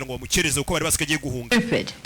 ngo bamukereze uko bari basikagiye guhunga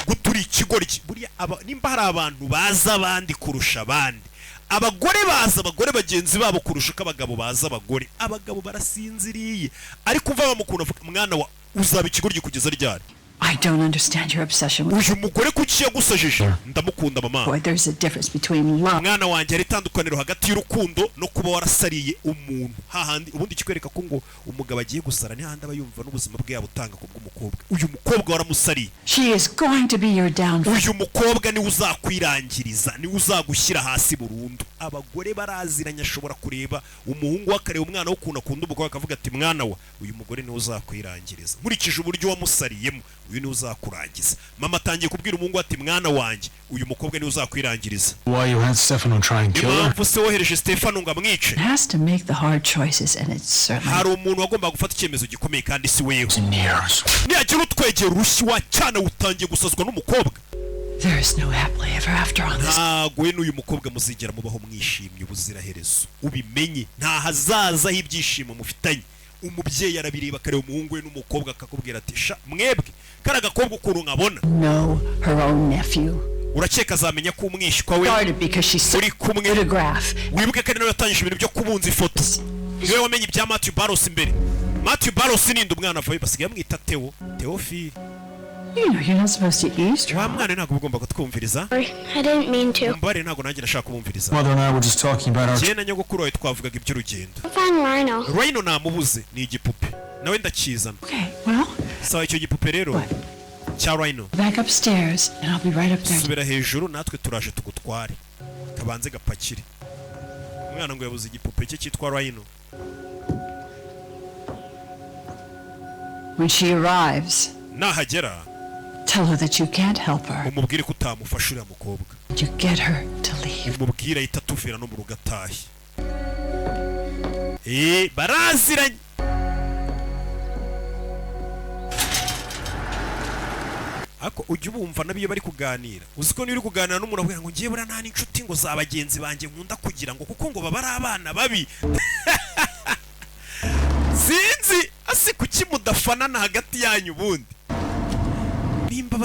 guturi ikigoryi buriya nimba hari abantu baza abandi kurusha abandi abagore baza abagore bagenzi babo kurusha uko abagabo baza abagore abagabo barasinziriye ariko umva bamukunda mwana wa uzaba ikigoryi kugeza ryari. I don't understand your obsession with uyu mugore kuki yagusajije ndamukunda mama. Boy, there's a difference between love. Mwana wanjye ari tandukaniro hagati y'urukundo no kuba warasariye umuntu hahandi ubundi kikwereka ko ngo umugabo agiye gusara ni handi abayumva n'ubuzima bwe yabutanga ku bw'umukobwa. Uyu mukobwa waramusariye. She is going to be your downfall. Uyu mukobwa ni uzakwirangiriza ni uzagushyira hasi burundu. Abagore baraziranya ashobora kureba umuhungu wakareba umwana wo kuna kunda umukobwa akavuga ati mwana wa uyu mugore ni uzakwirangiriza nkurikije uburyo wamusariyemo uyu ni uzakurangiza. Mama atangiye kubwira umuhungu ati mwana wanjye uyu mukobwa ni uzakwirangiriza. Why you had Stefano try and kill her? Impamvu se wohereje Stefano ngo amwice. Has to make the hard choices and it's certainly. Hari umuntu wagomba gufata icyemezo gikomeye kandi si wewe. Niyagira utwegera urushyi wa cyane utangiye gusazwa n'umukobwa. There is no happily ever after on this. Ntago we n'uyu mukobwa muzigera mubaho mwishimye ubuziraherezo. Ubimenye nta hazaza h'ibyishimo mufitanye. Umubyeyi arabireba akareba umuhungu we n'umukobwa akakubwira ati sha mwebwe kara gakobwa ukuntu nkabona. No, her own nephew. Urakeka azamenya ko umwishywa we uri kumwe. Wibuke kandi nawe yatangije ibintu byo kubunza ifoto. Niwe wamenye ibya Matthew Barros imbere. Matthew Barros ninde umwana vaye basigaye bamwita Theo. Theophile. You know you're not supposed to eavesdrop. Wa mwana ntago ugomba kutwumviriza. I didn't mean to. Mbare ntago nanjye nashaka kumumviriza. Mother and I were just talking about our. Jena nyogokuru wawe twavugaga iby'urugendo. Find Rhino. Rhino namubuze ni igipupe. Nawe ndakizana. Okay, well. Sawa icyo gipupe rero. Cya Rhino. Back upstairs and I'll be right up there. Subira hejuru natwe turaje tugutware. Kabanze gapakire. Umwana ngo yabuze igipupe cye cyitwa Rhino. When she arrives. Nahagera. Tell her that you can't help her. Umubwire ko utamufasha uriya mukobwa. You get her to leave. Umubwire ahita atuvira no mu rugo atahe. Baraziranye. Ako ujye ubumva nabiyo bari kuganira. Uziko niyo uri kuganira n'umuntu avuga ngo ngiye bura nta n'inshuti ngo zabagenzi banjye nkunda kugira ngo kuko ngo baba ari abana babi. Sinzi asi kuki mudafanana hagati yanyu bundi. Nimba